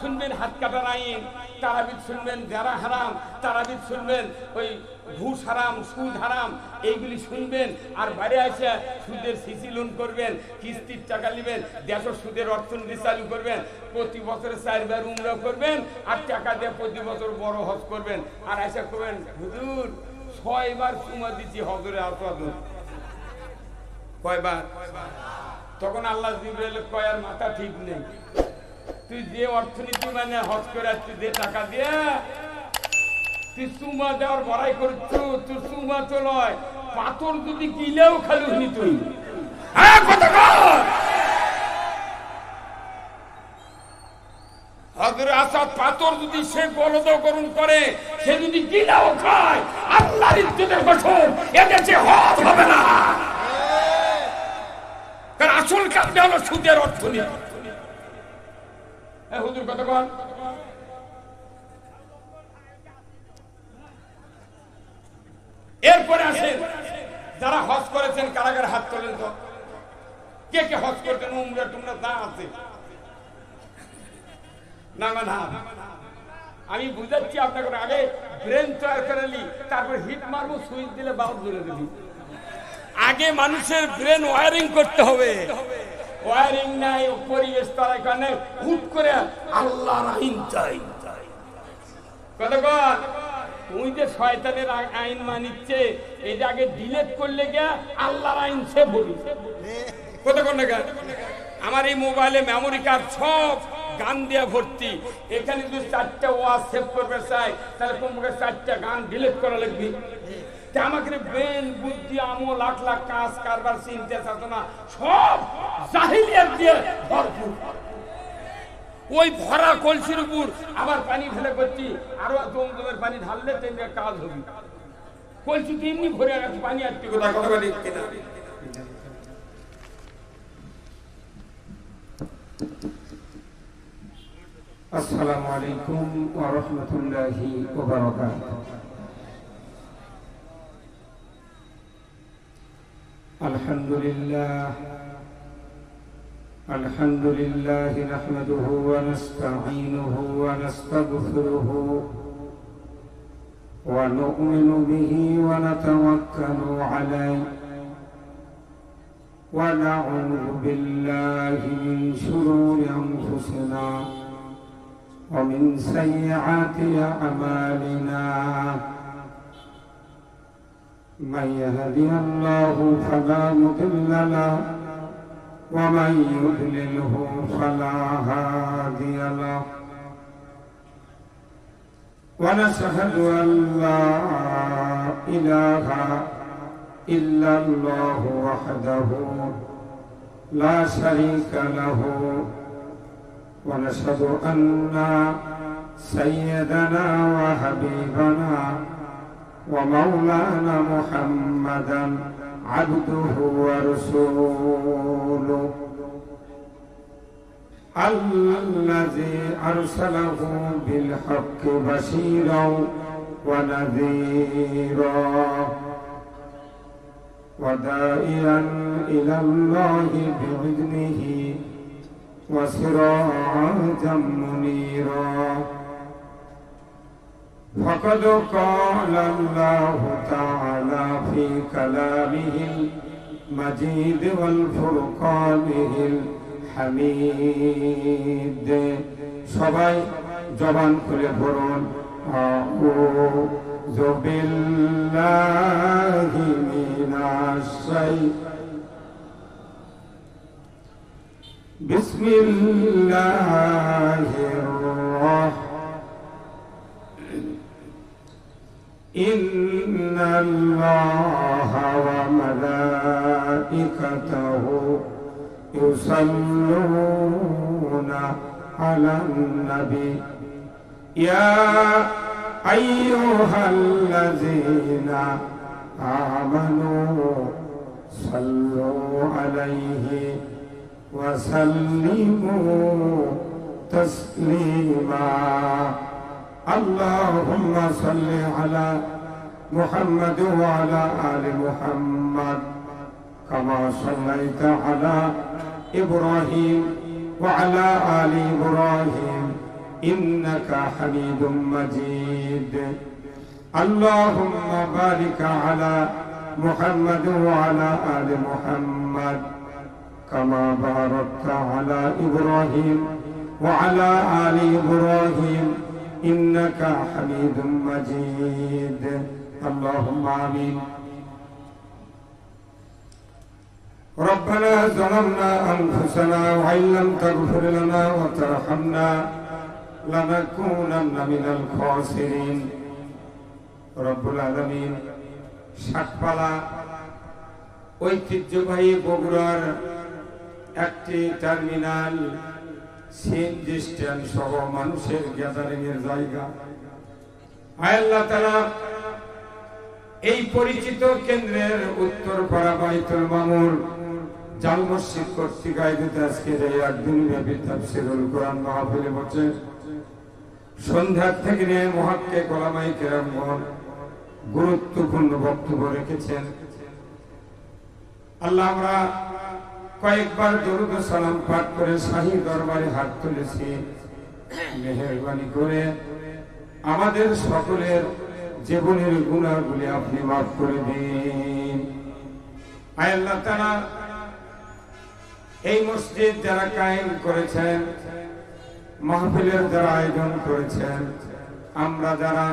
শুনবেন হাত কাটার আইন, তারাবিদ শুনবেন যারা হারাম, তারাবিদ শুনবেন ওই ঘুষ হারাম, সুদ হারাম, এইগুলি শুনবেন। আর বাইরে আসে সুদের সিসি লোন করবেন, কিস্তির টাকা নেবেন, দেশের সুদের অর্থনীতি চালু করবেন, প্রতি বছরে 4 বার উমরা করবেন, আর টাকা দিয়ে প্রতি বছর বড় হজ করবেন। আর আসা করবেন হুজুর 6 বার চুমা দিচ্ছি হজরে আসওয়াদ। কয়বার? তখন আল্লাহ জিবরাইল কয় আর মাথা ঠিক নেই, তুই যে অর্থনীতি মানে হজ করে তুই যে টাকা দিয়ে তুই চুমা দেওয়ার বড়াই করছ, তুই চুমা তো লয়, পাথর যদি কিলেও খালি নি তুই। হ্যাঁ কথা কর। হযরত আসাদ পাথর যদি সে গলদকরণ করে, সে যদি কিলেও খায়, আল্লাহর ইজ্জতের কসম এদেশে হজ হবে না। কারণ আসল কাজটা হলো সুদের অর্থনীতি। হ্যাঁ হুজুর কথা কন। এরপরে আসেন যারা হজ করেছেন, কারাগারে হাত তোলেন তো। কে কে হজ করতেন? উমরা টুমরা যা আছে না না, আমি বুঝাচ্ছি আপনাকে। আগে ব্রেন তৈরি করে নি, তারপরে হিট মারবো, সুইচ দিলে বাল্ব জ্বলে দিবি। আগে মানুষের ব্রেন ওয়ারিং করতে হবে। ওয়ারিং নাই, পরিবেশ তার এখানে হুট করে আল্লাহর আইন চাই। কতক্ষণ তুই যে শয়তানের আইন মানিচ্ছে, এটা আগে ডিলেট করলে গিয়া আল্লাহর আইন সে বলি। কতক্ষণ না আমার এই মোবাইলে মেমোরি কার্ড সব গান দিয়া ভর্তি। এখানে যদি 4টা ওয়াজ সেভ করবে চাই, তাহলে কমপক্ষে 4টা গান ডিলিট করা লাগবে। আমাকে ব্রেন বুদ্ধি আমল লাখ লাখ কাজ কারবার চিন্তা চেতনা সব জাহিলিয়াত দিয়ে ভরপুর। ওই ভরা কলসির উপর আবার পানি ঢেলে করছি, আরো জমজমের পানি ঢাললে তেমনি কাজ হবে। কলসি তেমনি ভরে গেছে পানি। আর কথা কথা বলি কিনা? আসসালামু আলাইকুম ওয়া রাহমাতুল্লাহি ওয়া বারাকাতুহু। আলহামদুলিল্লাহ নাহমাদুহু ওয়া নাস্তাঈনুহু ওয়া নাস্তাগফিরুহু ওয়া নু'মিনু বিহি ওয়া নাতাওয়াক্কালু আলাইহি ওয়া না'উযু বিল্লাহি মিন শুরুরি আনফুসিনা ওয়া মিন সাইয়্যাতি আ'মালিনা। من يهده الله فلا مضل له ومن يضلله فلا هادي له، ونشهد أن لا إله إلا الله وحده لا شريك له، ونشهد أن سيدنا وحبيبنا ومولانا محمدا عبده ورسوله الذي أرسله بالحق بشيرا ونذيرا وداعيا إلى الله بإذنه وسراجا منيرا. فقد قال الله تعالى في كلامه المجيد والفرقانه الحميد. সবাই জবান খুলে পড়ুন আউযু বিল্লাহি মিনাশ শাইতানির বিসমিল্লাহির রাহমানির إن الله وملائكته يصلون على النبي يا أيها الذين آمنوا صلوا عليه وسلموا تسليما. اللهم صل على محمد وعلى آل محمد كما صليت على إبراهيم وعلى آل إبراهيم إنك حميد مجيد اللهم بارك على محمد وعلى آل محمد كما باركت على إبراهيم وعلى آل إبراهيم إنك حميد مجيد اللهم آمين ربنا ظلمنا أنفسنا وإن لم تغفر لنا وترحمنا لنكونن من الخاسرين رب العالمين শাকপালা ঐতিহ্যবাহী বগুড়ার একটি টার্মিনাল সিএনজি স্ট্যান্ড সহ মানুষের গ্যাদারিং এর জায়গা আল্লাহ তাআলা এই পরিচিত কেন্দ্রের উত্তরপাড়া বাইতুল মামুর জাল মসজিদ কর্তৃক আয়োজিত আজকের এই একদিন ব্যাপী তাফসীরুল কোরআন মাহফিলে বসে সন্ধ্যা থেকে নিয়ে মুহাক্কিক ওলামায়ে কেরামগণ গুরুত্বপূর্ণ বক্তব্য রেখেছেন আল্লাহ আমরা কয়েকবার দরুদ ও সালাম পাঠ করে শাহী দরবারে হাত তুলেছি মেহেরবানি করে আমাদের সকলের জীবনের গুনাহগুলি আপনি মাফ করে দিন আয় আল্লাহ তাআলা এই মসজিদ যারা কায়েম করেছেন মাহফিলের যারা আয়োজন করেছেন আমরা যারা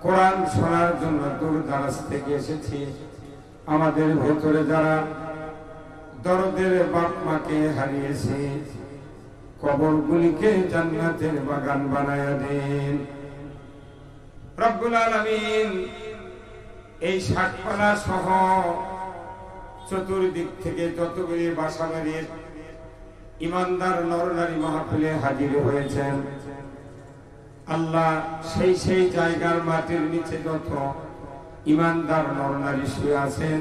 কোরআন শোনার জন্য দূর দারাজ থেকে এসেছি আমাদের ভেতরে যারা দরদের বাপ মাকে হারিয়েছি কবরগুলিকে জান্নাতের বাগান বানায়া দিন রব্বুল আলামিন এই শাকপালা সহ চতুর্দিক থেকে যতগুলি বাসাবাড়ির ইমানদার নরনারী মাহফিলে হাজির হয়েছেন আল্লাহ সেই জায়গার মাটির নিচে যত ইমানদার নরনারী শুয়ে আছেন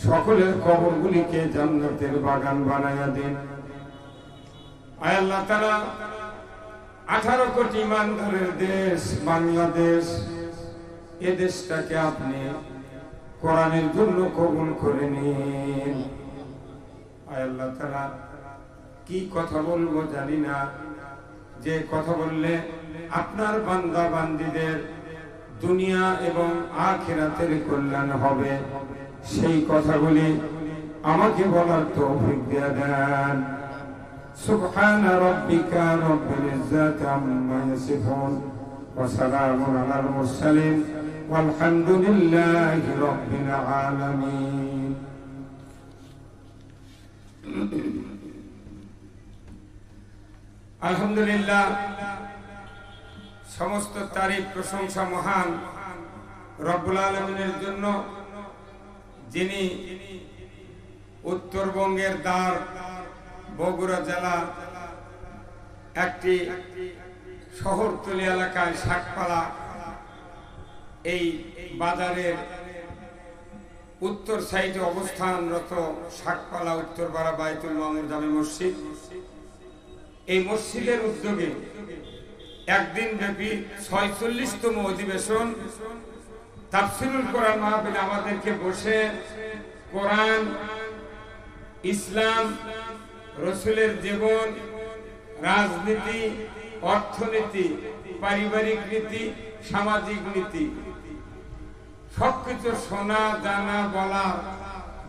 সকলের কবরগুলিকে জান্নাতের বাগান বানায়া দিন আয় আল্লাহ তাআলা 18 কোটি ইমানদারের দেশ বাংলাদেশ এ দেশটাকে আপনি কোরআনের জন্য কবুল করে নিন আয় আল্লাহ তাআলা কি কথা বলবো জানি না যে কথা বললে আপনার বান্দা বান্দীদের দুনিয়া এবং আখিরাতের কল্যাণ হবে সেই কথাগুলি আমাকে বলার তৌফিক দিয়ে দেন সুবহান রাব্বিকা রব্বিল ইজ্জাতি আম্মা ইয়াসিফুন ওয়া সালামুন আলাল মুরসালিন ওয়ালহামদুলিল্লাহি রাব্বিল আলামিন আলহামদুলিল্লাহ সমস্ত তারিফ প্রশংসা মহান রব্বুল আলামিনের জন্য যিনি উত্তরবঙ্গের দ্বার বগুড়া জেলা একটি শহরতলি এলাকায় শাকপালা এই বাজারের উত্তর সাইডে অবস্থানরত শাকপালা উত্তরপাড়া বাইতুল মামুর জামে মসজিদ এই মসজিদের উদ্যোগে একদিন ব্যাপী 46তম অধিবেশন তাফসীরুল কোরআন মাহফিলে আমাদেরকে বসে কোরআন ইসলাম রাসূলের জীবন রাজনীতি অর্থনীতি পারিবারিক নীতি সামাজিক নীতি সবকিছু শোনা জানা বলা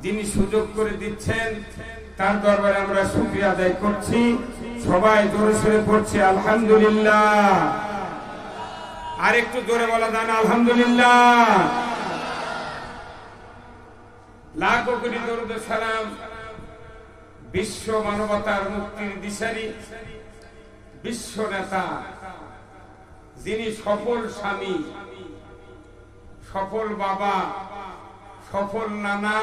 যিনি সুযোগ করে দিচ্ছেন তার দরবারে আমরা শুকরিয়া আদায় করছি সবাই জোরে সোরে পড়ছি আলহামদুলিল্লাহ আর একটু জোরে বলা যায় না আলহামদুলিল্লাহ লাখো কোটি দরুদ সালাম বিশ্ব মানবতার মুক্তির দিশারি বিশ্ব নেতা যিনি সফল স্বামী সফল বাবা সফল নানা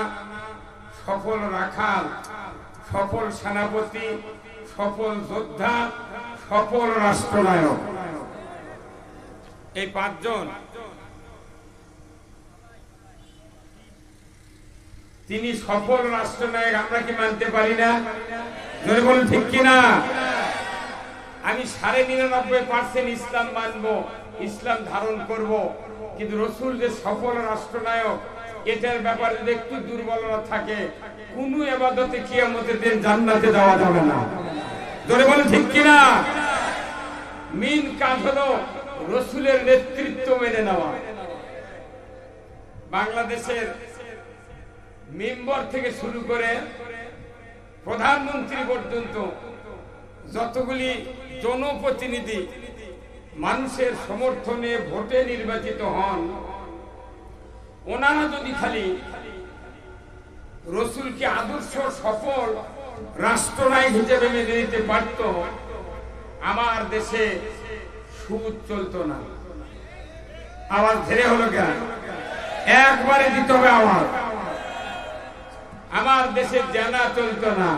সফল রাখাল সফল সেনাপতি সফল যোদ্ধা সফল রাষ্ট্রনায়ক এই পাঁচজন তিনি সফল রাষ্ট্রনায়ক আমরা কি মানতে পারি না জোরে বলুন ঠিক কিনা আমি 99.% ইসলাম মানবো ইসলাম ধারণ করব কিন্তু রাসূল যে সফল রাষ্ট্রনায়ক এটার ব্যাপারে যদি একটু দুর্বলতা থাকে কোন ইবাদতে কিয়ামতের দিন জান্নাতে যাওয়া যাবে না জোরে বলুন ঠিক কিনা মেইন কাজ হলো রসুলের নেতৃত্ব মেনে নেওয়া। বাংলাদেশের মেম্বার থেকে শুরু করে প্রধানমন্ত্রী পর্যন্ত যতগুলি জনপ্রতিনিধি মানুষের সমর্থনে ভোটে নির্বাচিত হন, ওনারা যদি খালি রসুলকে আদর্শ সফল রাষ্ট্রনায়ক হিসেবে মেনে নিতে পারত, আমার দেশে সুদ চলতো না। আওয়াজ ধীরে হলো কেন? একবারে দিতে হবে আওয়াজ। আমার দেশে জানা চলতো না,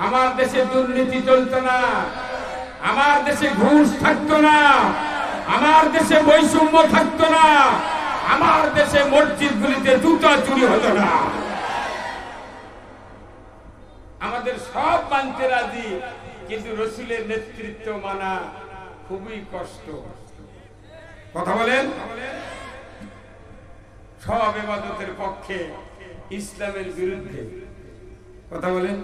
আমার দেশে দুর্নীতি চলতো না, আমার দেশে ঘুষ থাকতো না, আমার দেশে বৈষম্য থাকতো না, আমার দেশে মসজিদগুলিতে জুতা চুরি হতো না। আমাদের সব মানতে রাজি, কিন্তু রসুলের নেতৃত্ব মানা খুবই কষ্ট। কথা বলেন? সব ইবাদতের পক্ষে, ইসলামের বিরুদ্ধে। কথা বলেন?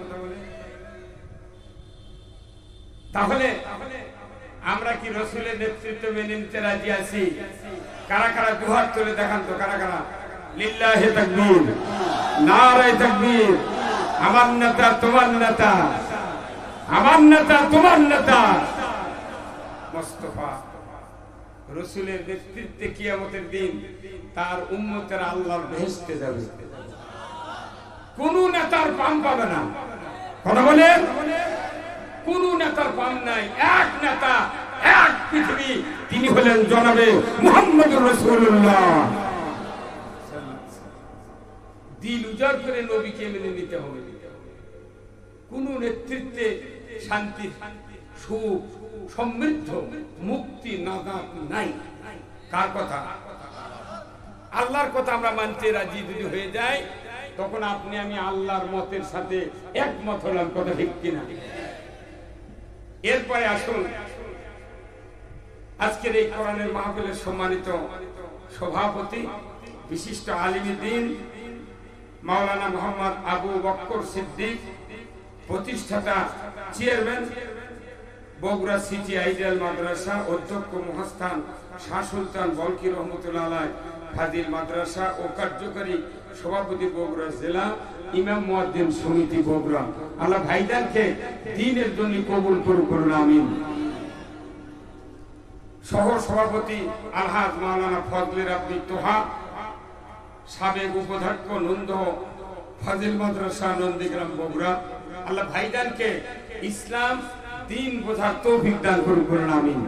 তাহলে আমরা কি রসুলের নেতৃত্ব মেনে নিতে রাজি আছি? কারা কারা দুহাত তুলে দেখান তো, কারা কারা? লিল্লাহি তাকবীর, নারায়ে তাকবীর। আমার নেতা তোমার নেতা, আমার নেতা তোমার নেতা মুস্তাফা। রসুলের নেতৃত্বে কিয়ামতের দিন তার উম্মতেরা আল্লাহর বেহেশতে যাবে, কোন নেতার পাম পাবে না। কথা বলেন? কোন নেতার পাম নাই। এক নেতা, এক পৃথিবী, তিনি হলেন জনাবে মুহাম্মদুর রাসূলুল্লাহ। দিল উজাড় করে নবীকে মেনে নিতে হবে। কোন নেতৃত্বে শান্তি, সুখ, সমৃদ্ধ, মুক্তি, নাজাত নাই। কার কথা? আল্লাহর কথা আমরা মানতে রাজি যদি হয়ে যায়, তখন আপনি আমি আল্লাহর মতের সাথে একমত হলাম। কথা ঠিক কিনা? এরপরে আসুন, আজকের এই কোরআনের মাহফিলের সম্মানিত সভাপতি, বিশিষ্ট আলিম দ্বীন মাওলানা মোহাম্মদ আবু বকর সিদ্দিক, প্রতিষ্ঠাতা চেয়ারম্যান বগুড়া সিটি আইডিয়াল মাদ্রাসা, অধ্যক্ষ মহাস্থান শাহ সুলতান বলকি রহমতুল্লাহ আলাইহি ফাজিল মাদ্রাসা ও কার্যকরী সভাপতি বগুড়া জেলা ইমাম মুয়াজ্জিন সমিতি বগুড়া। আল্লাহ ভাইজানকে দ্বীনের জন্য কবুল করুন, আমিন। সহ সভাপতি আলহাজ মাওলানা ফজলে রাব্বি তোহা, সাবেক উপাধ্যক্ষ নন্দ ফাজিল মাদ্রাসা নন্দীগ্রাম বগুড়া। আল্লাহ ভাইজানকে ইসলাম দ্বীন বোঝার তৌফিক দান করুন, আমিন।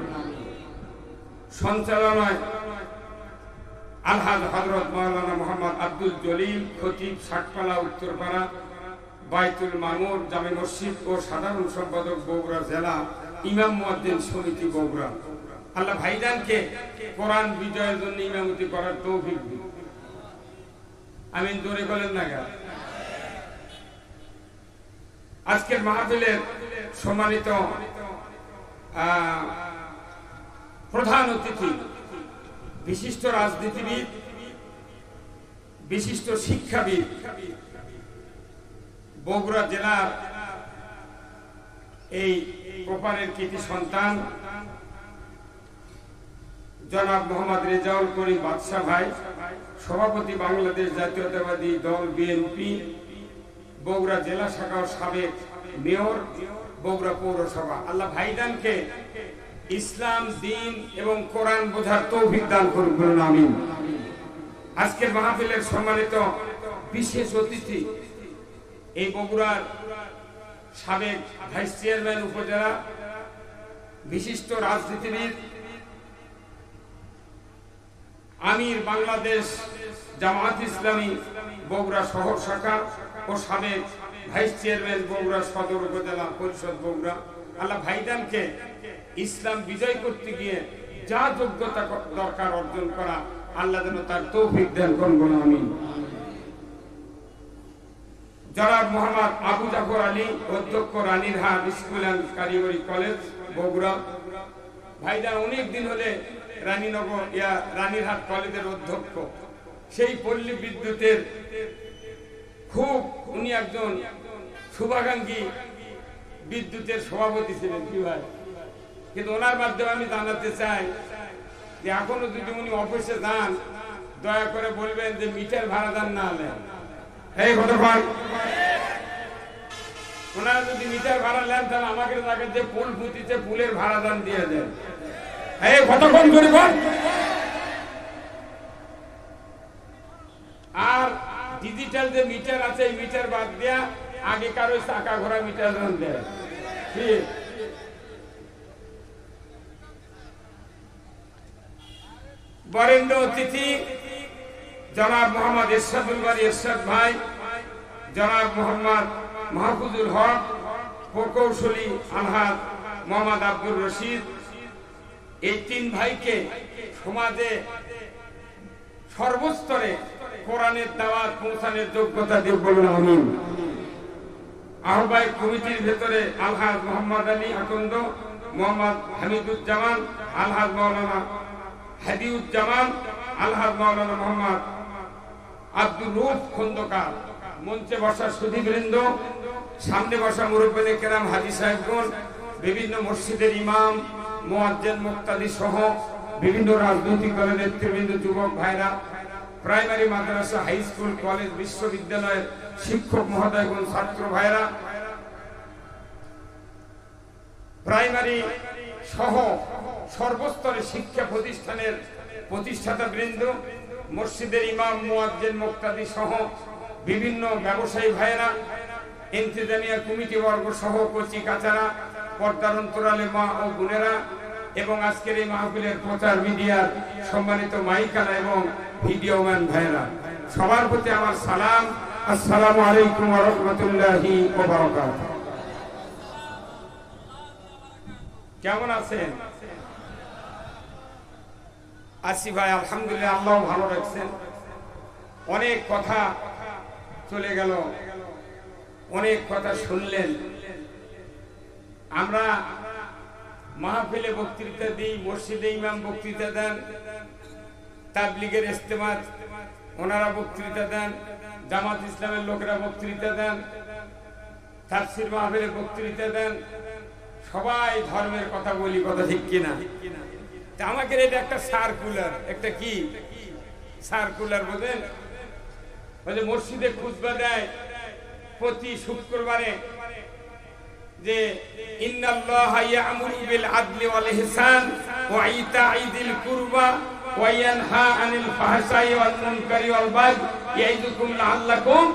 সঞ্চালনায় আলহাজ হযরত মাওলানা মোহাম্মদ আব্দুল জলিল, খতিব ষাটপালা উত্তরপাড়া বাইতুল মামুর জামে মসজিদ ও সাধারণ সম্পাদক বগুড়া জেলা ইমাম মুয়াজ্জিন সমিতি বগুড়া। আল্লাহ ভাইজানকে কোরআন বিজয়ের জন্য ইমামতি করার তৌফিক দিন, আমিন। জোরে বলেন না গা? আজকের মাহফিলের সম্মানিত প্রধান অতিথি, বিশিষ্ট রাজনীতিবিদ, বিশিষ্ট শিক্ষাবিদ, বগুড়া জেলার এই কোপারের কৃতি সন্তান জনাব মোহাম্মদ রেজাউল করিম বাদশা ভাই, সভাপতি বাংলাদেশ জাতীয়তাবাদী দল বিএনপি বগুড়া জেলা শাখা ও সাবেক মেয়র বগুড়া পৌরসভা। আল্লাহ ভাইজানকে ইসলাম, দ্বীন এবং কোরআন বোঝার তৌফিক দান করুন, আমিন। আজকের মাহফিলের সম্মানিত বিশেষ অতিথি, এই বগুড়ার সাবেক ভাইস চেয়ারম্যান উপজেলা, বিশিষ্ট রাজনীতিবিদ, আমির বাংলাদেশ জামাত ইসলামী বগুড়া শহর শাখা ও সাবেক ভাইস চেয়ারম্যান বগুড়া সদর উপজেলা পরিষদ বগুড়া। আল্লাহ ভাইজানকে ইসলাম বিজয় করতে গিয়ে যা যোগ্যতা দরকার অর্জন করা, আল্লাহ যেন তার তৌফিক দেন করুন, আমিন। জনাব মোহাম্মদ আবু জাফর আলী, অধ্যক্ষ রানীরহাট স্কুল অ্যান্ড কারিগরি কলেজ বগুড়া। ভাইজান অনেক দিন হলে রানীনগর রানীরহাট কলেজের অধ্যক্ষ, সেই পল্লী বিদ্যুতের খুব উনি একজন শুভাকাঙ্ক্ষী বিদ্যুতের সভাপতি ছিলেন। কি ভাই? কিন্তু ওনার মাধ্যমে আমি জানাতে চাই যে এখনো যদি উনি অফিসে যান দয়া করে বলবেন যে মিটার ভাড়া দেন না হলে এই কতক্ষণ ওনারা যদি মিটার ভাড়া নেন তাহলে আমাকে তাকে যে পুল পুঁতিতে পুলের ভাড়া দান দিয়ে দেন এই কতক্ষণ করে বল আর ডিজিটাল যে মিটার আছে এই মিটার বাদ দেয়া আগেকার ওই চাকা ঘোড়া মিটার দান দেয় ঠিক বরেন্দ্র অতিথি জনাব মোহাম্মদ এরশাদুল বারী এরশাদ ভাই জনাব মোহাম্মদ মাহফুজুল হক প্রকৌশলী আলহাজ মোহাম্মদ আব্দুর রশিদ এই তিন ভাইকে সমাজে সর্বস্তরে কোরআনের দাওয়াত পৌঁছানোর যোগ্যতা দিয়ে বলুন আমিন। আহ্বায়ক কমিটির ভেতরে আলহাজ মোহাম্মদ আলী আকন্দ মোহাম্মদ হামিদুজ্জামান আলহাজ মাওলানা হাদিউজ্জামান আলহাজ মাওলানা মোহাম্মদ আব্দুর রউফ খন্দকার মঞ্চে বসা সুধীবৃন্দ সামনে বসা মুরব্বিনে কেরাম হাজী সাহেবগণ বিভিন্ন মসজিদের ইমাম মুয়াজ্জিন মুক্তাদি সহ বিভিন্ন রাজনৈতিক দলের নেতৃবৃন্দ যুবক ভাইরা প্রাইমারি মাদ্রাসা হাই স্কুল কলেজ বিশ্ববিদ্যালয়ের শিক্ষক মহোদয়গণ ছাত্র ভাইরা প্রাইমারি সহ সর্বস্তরের শিক্ষা প্রতিষ্ঠানের প্রতিষ্ঠাতা বৃন্দ মসজিদের ইমাম মুয়াজ্জিন মুক্তাদি সহ বিভিন্ন ব্যবসায়ী ভাইরা ইন্তেজামিয়া কমিটি বর্গ সহ কচি কাচারা পর্দার অন্তরালে মা ও বোনেরা এবং আজকের এই মাহফিলের প্রচার মিডিয়ার সম্মানিত মাইকানা এবং ভিডিওম্যান ভাইরা সবার প্রতি আমার সালাম আসসালামু আলাইকুম ওয়া রাহমাতুল্লাহি ওয়া বারাকাতুহু। কেমন আছেন? আসি ভাই আলহামদুলিল্লাহ আল্লাহ ভালো রাখছেন। অনেক কথা চলে গেল, অনেক কথা শুনলেন। আমরা মাহফিলে বক্তৃতা দিই, মসজিদে ইমাম বক্তৃতা দেন, তাবলীগের ইজতেমা ওনারা বক্তৃতা দেন, জামাত ইসলামের লোকেরা বক্তৃতা দেন, তাফসীর মাহফিলে বক্তৃতা দেন, সবাই ধর্মের কথা বলি, কথা ঠিক কিনা? আমাকে এটা একটা সার্কুলার, একটা কি সার্কুলার বোঝেন? মসজিদে খুতবা দেয় প্রতি শুক্রবারে যে ইন্নাল্লাহা ইয়া'মুরু বিল আদলি ওয়াল ইহসান ওয়া ইতা'i যিল কুরবা ওয়া ইয়ানহা আনিল ফাহশাই ওয়াল মুনকারি ওয়াল বাগই ইয়াইযুকুম লাআল্লাকুম,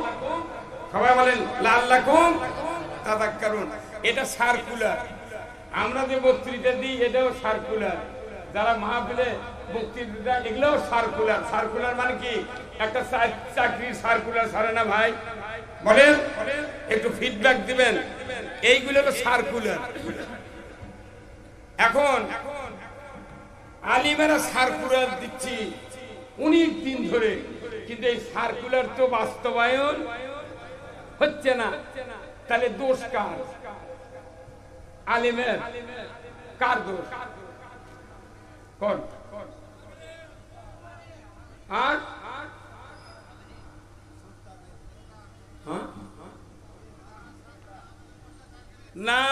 সবাই বলেন লাআল্লাকুম তাযাক্কারুন। এটা সার্কুলার। আমরা যে বক্তৃতা দিই এটাও সার্কুলার, যারা মাহফিলে বক্তৃতা দেয় এগুলোও সার্কুলার। সার্কুলার মানে কি? একটা চাকরির সার্কুলার ছাড়ে না ভাই, বলেন একটু ফিডব্যাক দিবেন। এইগুলো হলো সার্কুলার। এখন আলিমেরা সার্কুলার দিচ্ছি 19 দিন ধরে, কিন্তু এই সার্কুলার তো বাস্তবায়ন হচ্ছে না। তাহলে দোষ কার? আলিমের? কার দোষ? কোন? আর না,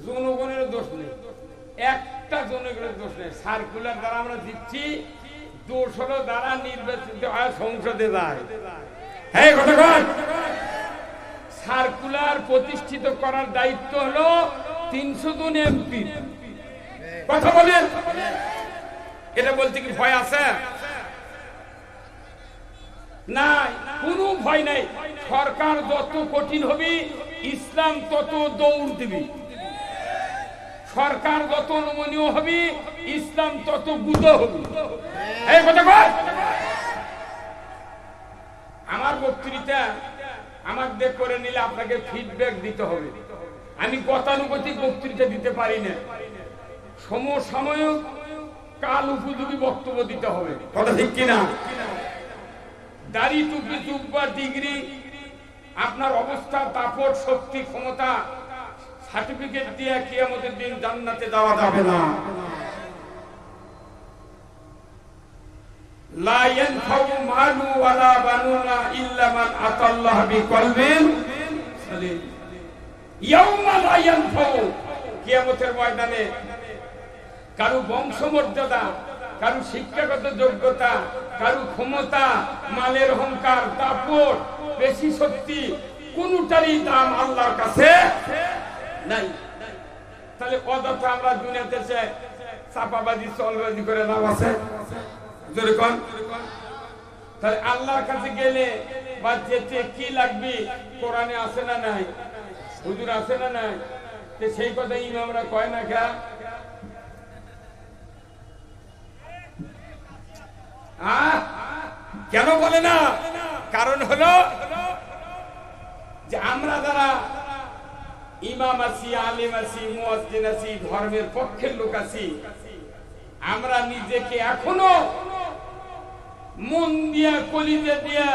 জনগণের দোষ নেই, একটা জনগণের দোষ নেই। সার্কুলার দ্বারা আমরা দিচ্ছি, দোষ হলো দ্বারা নির্বাচিত হয়, সংসদে যায়। হ্যাঁ ঘটঘট। সার্কুলার প্রতিষ্ঠিত করার দায়িত্ব হলো 300 জন এমপি। কথা বলেন, এটা বলতে কি ভয় আছে? না, কোনো ভয় নাই। সরকার যত কঠিন হবে ইসলাম তত দৌড় দিবি, সরকার যত নমনীয় হবে ইসলাম তত গুদ হবে। এই কথা বল। আমার বক্তৃতা আমাকে করে নিলে আপনাকে ফিডব্যাক দিতে হবে। আমি গতানুগতিক বক্তৃতা দিতে পারি না, সমসাময়িক কাল উপযোগী বক্তব্য দিতে হবে, কথা ঠিক কিনা? দাড়ি টুপি জুব্বা ডিগ্রি আপনার অবস্থা দাপট শক্তি ক্ষমতা সার্টিফিকেট দিয়ে কিয়ামতের দিন জান্নাতে যাওয়া যাবে না। লা ইয়ানফাউ মালু ওয়ালা বানুনা ইল্লা মান আতাল্লাহ বিকলবিন সালিম। ইয়াউমা লা ইয়ানফাউ কিয়ামতের ময়দানে কারো বংশমর্যাদা, কারো শিক্ষাগত যোগ্যতা, কারো ক্ষমতা, মালের অহংকার, দাপট, বেশি শক্তি, কোনটারই দাম আল্লাহর কাছে নাই। তাহলে অযথা আমরা দুনিয়াতে চাপাবাজি চলবাজি করে লাভ আছে? জোরে কোন। তাহলে আল্লাহর কাছে গেলে বা যেতে কি লাগবে কোরআনে আছে না নাই, হুজুর আছে না নাই, সেই কথা ইমামরা কয় না কে? কেন বলে না? কারণ হলো যে আমরা যারা ইমাম আছি, আলিম আছি, মুয়াজ্জিন আছি, ধর্মের পক্ষের লোক আছি, আমরা নিজেকে এখনো মন দিয়া, কলিজা দিয়া,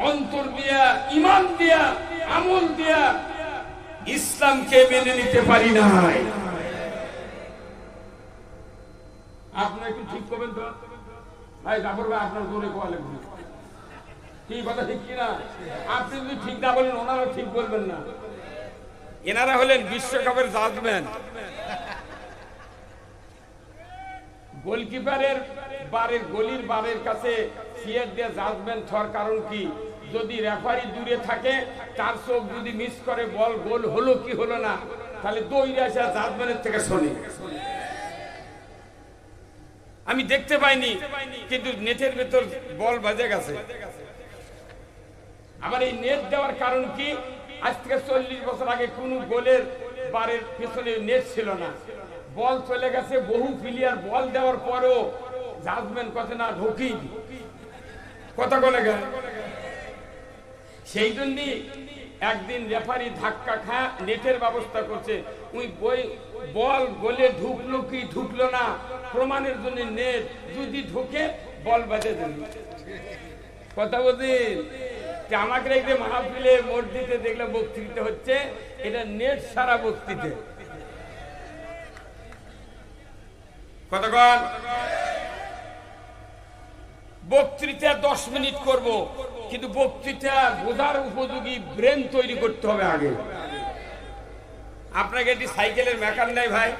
অন্তর দিয়া, ইমান দিয়া, আমল দিয়া ইসলামকে মেনে নিতে পারি নাই। আপনারা একটু ঠিক করবেন তো ভাই, জাফর ভাই, আপনার জোরে কোয়া লাগবে। কি কথা ঠিক কিনা? আপনি যদি ঠিক না বলেন, ওনারা ঠিক বলবেন না। এনারা হলেন বিশ্বকাপের জাজম্যান। গোলকিপারের বারের গলির বারের কাছে সিয়ার দিয়ে জাজমেন্ট হওয়ার কারণ কি? যদি রেফারি দূরে থাকে, তার চোখ যদি মিস করে বল গোল হলো কি হলো না, তাহলে দৌড়ে আসে জাজমেন্টের থেকে শোনে। আমি দেখতে পাইনি, কিন্তু নেটের ভেতর বল বাজে গেছে। আবার এই নেট দেওয়ার কারণ কি? আজ থেকে 40 বছর আগে কোন গোলের বারের পেছনে নেট ছিল না, বল চলে গেছে, বহু প্লেয়ার বল দেওয়ার পরেও জাজমেন্ট কথা না ঢুকি কথা বলে গেল। সেই জন্যই একদিন রেফারি ধাক্কা খা নেটের ব্যবস্থা করছে, ওই বল গোলে ঢুকলো কি ঢুকলো না প্রমাণের জন্য নেট যদি ঢুকে বল বাজে দেন। কথা বলছেন? আমাকে একদিন মাহফিলে মসজিদে দেখলাম বক্তৃতা হচ্ছে, এটা নেট সারা বক্তৃতা। কতক্ষণ বক্তৃতা? 10 মিনিট করব, কিন্তু বক্তৃতা বোঝার উপযোগী ব্রেন তৈরি করতে হবে আগে। আপনাকে এটি সাইকেলের মেকার নাই ভাই,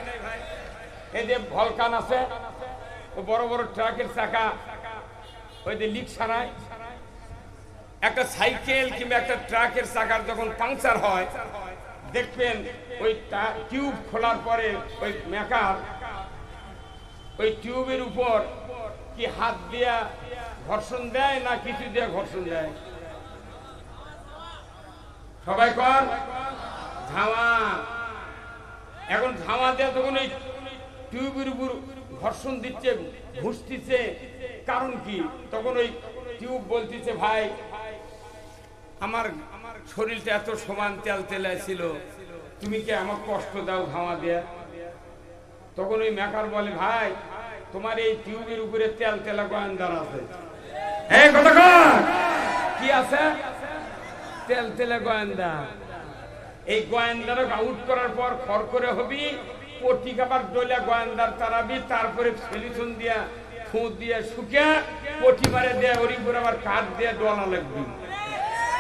এই যে ভলকান আছে, বড় বড় ট্রাকের চাকা, ওই যে লিক সারায়। একটা সাইকেল কিংবা একটা ট্রাকের চাকার যখন পাংচার হয়, দেখবেন ওই টিউব খোলার পরে ওই মেকার ওই টিউবের উপর কি হাত দিয়া ঘর্ষণ দেয় না কিছু দিয়ে ঘর্ষণ দেয়? সবাই কর ধাওয়া। এখন ধাওয়া দেয়া যখন ওই টিউবের উপর ঘর্ষণ দিচ্ছে, ঘুষতেছে, কারণ কি? তখন ওই টিউব বলতেছে, ভাই আমার শরীরটা এত সমান তেল তেলা ছিল, তুমি কি আমার কষ্ট দাও ধাওয়া দেয়া? তখন ওই মেকার বলে, ভাই তোমার এই টিউবের উপরে তেল তেলা গোয়েন্দার আছে। এই কথা কি আছে? তেল তেলা গোয়েন্দা। এই গোয়েন্দার আউট করার পর খড় হবি, পটি কাবার ডলে গোয়েন্দার তারাবি, তারপরে সলিউশন দিয়া ফুঁ দিয়ে শুকে পটি মারে দেয়া, ওর উপর আবার কাঠ দিয়ে ডলা লাগবি,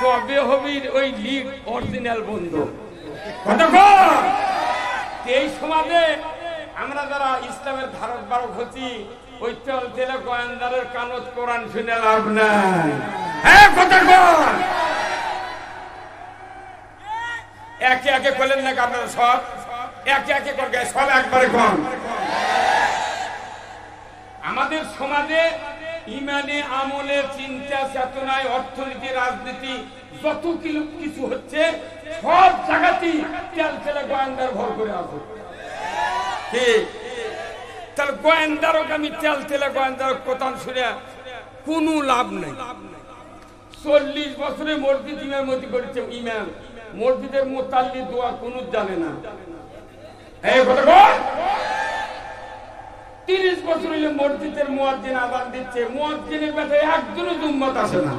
তবে হবি ওই লিগ অরিজিনাল বন্ধু। এই সমাজে আমরা যারা ইসলামের ধারক বারক হচ্ছি, ওই তেল তেলে গোয়েন্দারের কানত কোরআন শুনে লাভ নাই। একে একে করলেন না আপনারা সব? একে একে করবে সব একবারে কম। আমাদের সমাজে ইমানে, আমলে, চিন্তা, চেতনায়, অর্থনীতি, রাজনীতি যত কিছু হচ্ছে, সব জায়গাতেই তেল তেলে গোয়েন্দার ভর করে আছে। তাহলে গোয়েন্দারক আমি তেল তেলে গোয়েন্দার কথা শুনে কোনো লাভ নেই। 40 বছরে মসজিদ ইমামতি করেছে ইমাম, মসজিদের মোতাল্লি দোয়া কোন জানে না। 30 বছর হইলে মসজিদের মুয়াজ্জিন আযান দিচ্ছে, মুয়াজ্জিনের কাছে একজনও উম্মত আসে না।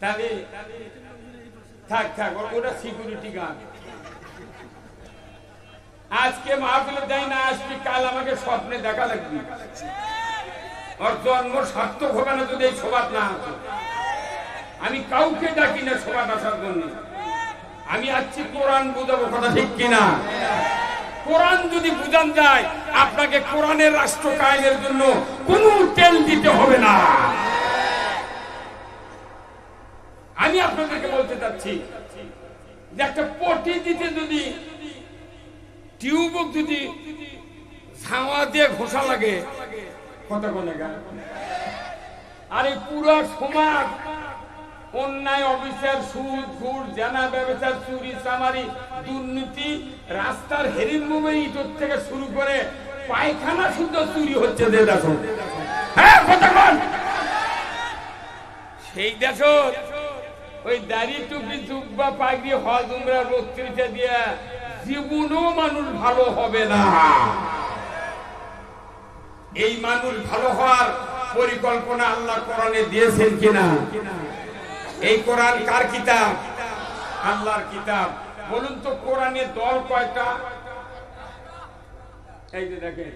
তাহলে থাক থাক, ওটা সিকিউরিটি গার্ড। আজকে মাহফিলে দেয় না, আসবি কাল আমাকে স্বপ্নে দেখা লাগবে। ওর জন্ম সার্থক হবে না যদি এই সবাদ না আছে। আমি কাউকে ডাকি না সভা আসার জন্য। আমি আছি কোরআন বুঝাবো, কথা ঠিক কিনা? কোরআন যদি বুঝান যায়, আপনাকে কোরআনের রাষ্ট্র কায়েমের জন্য কোনো তেল দিতে হবে না। আমি আপনাদেরকে বলতে চাচ্ছি যে একটা পটি দিতে যদি টিউব যদি ছাওয়া দিয়ে ঘষা লাগে, কথা বলে গা, আর এই পুরো সমাজ অন্যায়, অবিচার, সুদ, ঘুষ, জানা, ব্যবসা, চুরি, চামারি, দুর্নীতি, রাস্তার হেরিং মুভে ইটর থেকে শুরু করে পায়খানা শুদ্ধ চুরি হচ্ছে যে দেখো, হ্যাঁ কথা বল। সেই দেশ ওই দাড়ি টুপি জুব্বা পাগড়ি হজ উমরা বক্তৃতা দিয়া জীবনও মানুষ ভালো হবে না। এই মানুষ ভালো হওয়ার পরিকল্পনা আল্লাহ কোরআনে দিয়েছেন কিনা? এই কোরআন কার কিতাব? আল্লাহর কিতাব। বলুন তো কোরআনে দল কয়টা? এই যে দেখেন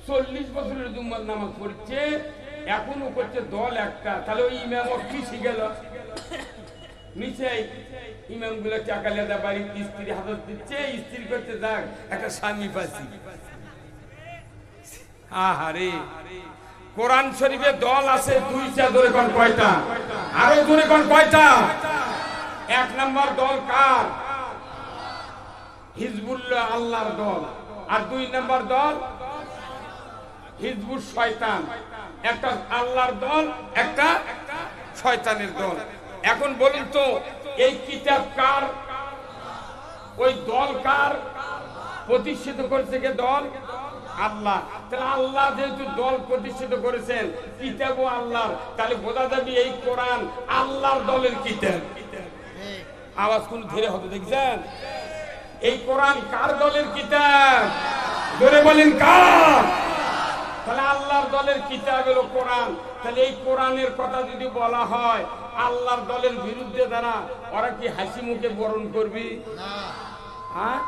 40 বছরের জুম্মার নামাজ পড়ছে, এখনো করছে দল একটা। তাহলে ওই ইমাম কি শিখে গেল? নিচে ইমাম গুলো টাকা লেদা বাড়ি স্ত্রী হাজত দিচ্ছে, স্ত্রী করতে যাক একটা স্বামী পাচ্ছি। আহারে, কোরআন শরীফে দল আছে দুইটা, জোরে কোন কয়টা? আরো জোরে কোন কয়টা? এক নম্বর দল কার? হিজবুল্লাহ, আল্লাহর দল। আর 2 নম্বর দল হিজবুল শয়তান। একটা আল্লাহর দল, একটা শয়তানের দল। এখন বলুন তো এই কিতাব কার? ওই দল কার? প্রতিষ্ঠিত করেছে কে? দল আল্লাহ। তাহলে আল্লাহ যেহেতু দল প্রতিষ্ঠিত করেছেন, কিতাবও আল্লাহর, তাহলে বোঝা যাবে এই কোরআন আল্লাহর দলের কিতাব। আওয়াজ কোন ধীরে হতে দেখছেন? এই কোরআন কার দলের কিতাব? জোরে বলেন কার? তাহলে আল্লাহর দলের কিতাব হলো কোরআন। তাহলে এই কোরআনের কথা যদি বলা হয়, আল্লাহর দলের বিরুদ্ধে যারা, ওরা কি হাসি মুখে বরণ করবি? হ্যাঁ,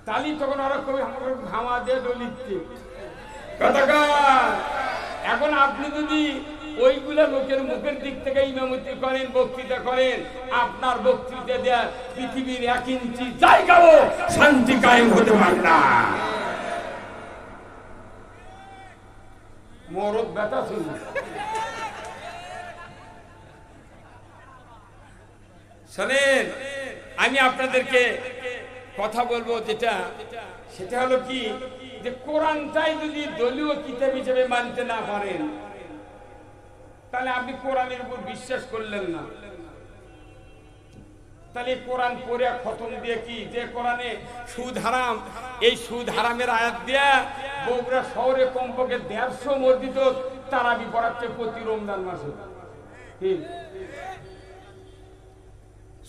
তালি তখন ওরা কবি ঘামা দিয়ে দলিচ্ছে। এখন আপনি যদি ওইগুলা লোকের মুখের দিক থেকে ইমামতি করেন, বক্তৃতা করেন, আপনার বক্তৃতা দেয়া পৃথিবীর 1 ইঞ্চি জায়গাও শান্তি কায়েম হতে পারে না। মরদ ব্যথা শুনুন। শোনেন, আমি আপনাদেরকে কথা বলবো যেটা, সেটা হলো কি, যে কোরআনটাই যদি দলীয় কিতাব হিসেবে মানতে না পারেন, তাহলে আপনি কোরআনের উপর বিশ্বাস করলেন না। তাহলে কোরআন পড়ে খতম দিয়ে কি, যে কোরআনে সুদ হারাম, এই সুদ হারামের আয়াত দিয়া বগুড়া শহরে কমপক্ষে 150 মসজিদ তারাবি পড়াচ্ছে প্রতি রমজান মাসে।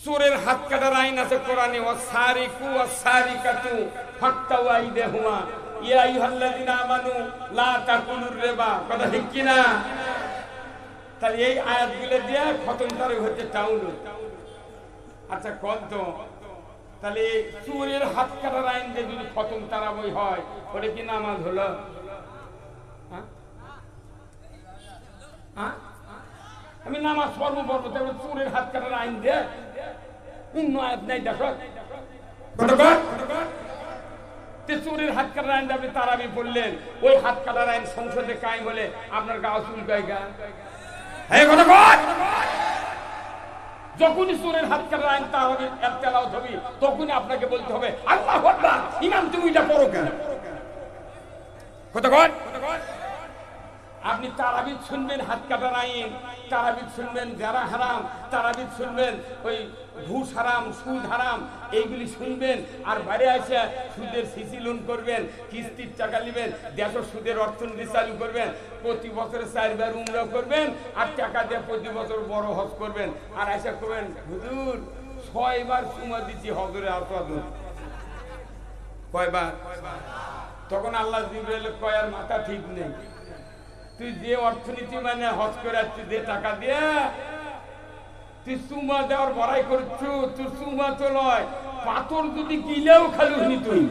চোরের হাত কাটার আইন আছে কোরআনে, ওয়াসারিকু ওয়াসারিকাতু ফাক্তাউ আইদাহুমা ইয়া আইয়ুহাল্লাযিনা আমানু লা তাকুলুর রিবা, কথা ঠিক কি না? তাহলে এই আয়াতগুলো দিয়ে খতম তারাবি হচ্ছে টাউন। আচ্ছা কোন তো, তাহলে চোরের হাত কাটার আইন দিয়ে যদি খতম তারাবি হয়, ওটা কি নামাজ হলো? আমি নামাজ পড়বো, তাহলে চোরের হাত কাটার আইন দিয়ে অন্য আয়াত নাই দেখো। চোরের হাত কাটার আইন আপনি তারাবি পড়লেন, ওই হাত কাটার আইন সংসদে কায়েম হলে আপনার গা চুলকায় গা? যখনই চোরের হাত কাটার আইন তারাবি তেলাওয়াত হবে, তখনই আপনাকে বলতে হবে আল্লাহু আকবার, ইমাম তুমি এটা পড়ো কেন? কতক্ষণ আপনি তারাবিদ শুনবেন হাত কাটার আইন, তারাবিদ শুনবেন যারা হারাম, তারাবিদ শুনবেন ওই ঘুষ হারাম, সুদ হারাম, এইগুলি শুনবেন। আর বাইরে এসে সুদের সিসি লোন করবেন, কিস্তির টাকা নেবেন, দেশের সুদের অর্থনীতি চালু করবেন, প্রতি বছরে 4 বার উমরা করবেন, আর টাকা দিয়ে প্রতি বছর বড় হজ করবেন। আর এসে করবেন হুজুর 6 বার চুমা দিচ্ছি হজরে আসওয়াদ। কয়বার? তখন আল্লাহ জিবরাইল কয় আর মাথা ঠিক নেই, তুই যে অর্থনীতি মানে হজ করে তুই যে টাকা দিয়ে তুই চুমা দেওয়ার বড়াই করছো, তুই চুমা তো লয়, পাথর যদি গিলেও খালি নি তুই।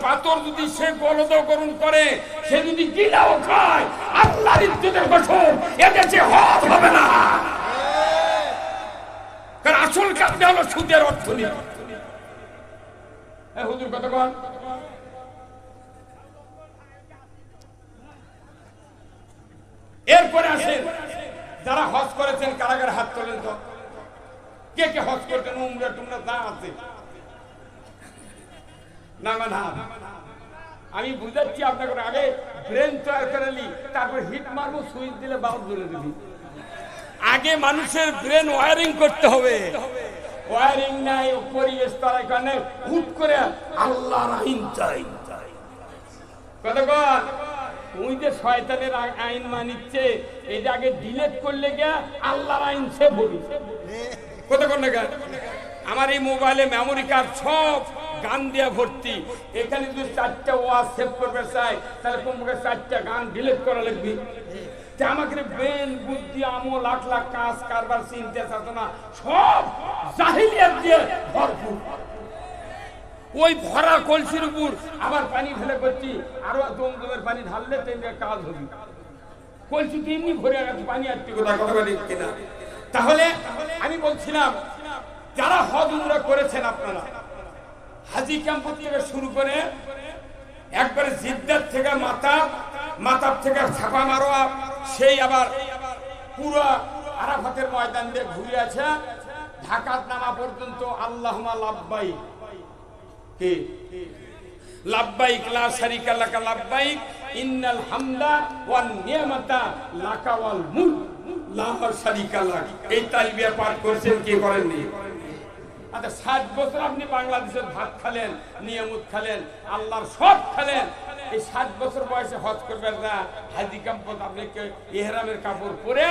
পাথর যদি সে গলদকরণ করে, সে যদি গিলাও খায়, আল্লাহর ইজ্জতের কসম এদেশে হজ হবে না। কারণ আসল কাজটা হলো সুদের অর্থনীতি। হুজুর কত কন? এরপরে আসেন যারা হজ করেছেন, কারাগারে হাত তোলেন তো। কে কে হজ করতেন? উমরা টুমরা যা আছে নামান হাত। আমি বুঝাচ্ছি আপনাকে, আগে ব্রেন তৈরি করে নি, তারপর হিট মারবো, সুইচ দিলে বাল্ব জ্বলে দিবি। আগে মানুষের ব্রেন ওয়ারিং করতে হবে। ওয়ারিং নাই, পরিবেশ তারা কারণে হুট করে আল্লাহর আইন চাই। কতক্ষণ ওই যে শয়তানের আইন মানিচ্ছে, এটা আগে ডিলেট করলে গিয়া আল্লাহর আইন সে বলি। কতক্ষণ না আমার এই মোবাইলে মেমোরি কার্ড সব গান দিয়া ভর্তি। এখানে যদি 4টা ওয়াজ সেভ করবে চাই, তাহলে কমপক্ষে 4টা গান ডিলিট করা লাগবে। আমাকে ব্রেন বুদ্ধি আমল লাখ লাখ কাজ কারবার চিন্তা চেতনা সব জাহিলিয়াত দিয়ে ভরপুর। ওই ভরা কলসির উপর আবার পানি ঢেলে করছি, আরো জমজমের পানি ঢাললে তেমনি কাজ হবে। কলসি তেমনি ভরে গেছে পানি, আর কিনা। তাহলে আমি বলছিলাম, যারা হজ উমরা করেছেন আপনারা, হাজি ক্যাম্প থেকে শুরু করে একবারে জিদ্দার থেকে মাতাব থেকে ছাপা মারোয়া, সেই আবার পুরো আরাফাতের ময়দান দিয়ে ঘুরে আছে, ঢাকাত নামা পর্যন্ত আল্লাহুম্মা লাব্বাইক, কি লাব্বাইক লা শারিকা লাকা লাব্বাইক ইন্নাল হামদা ওয়ান নিয়ামাতা লাকা ওয়াল মুলক লা শারিকা লাক। এই তালবিয়া পাঠ করেছেন, কি করেননি? আচ্ছা, 60 বছর আপনি বাংলাদেশের ভাত খালেন, নিয়ামত খালেন, আল্লাহর সব খালেন, এই 60 বছর বয়সে হজ করবেন না? হাজি ক্যাম্পত আপনাকে ইহরামের কাপড় পরে,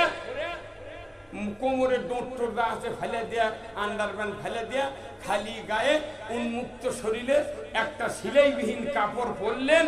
কোমরের ডোট টোটা আছে ফেলে দেয়া, আন্ডারপ্যান্ট ফেলে দেয়া, খালি গায়ে উন্মুক্ত শরীরে একটা সিলাইবিহীন কাপড় পরলেন,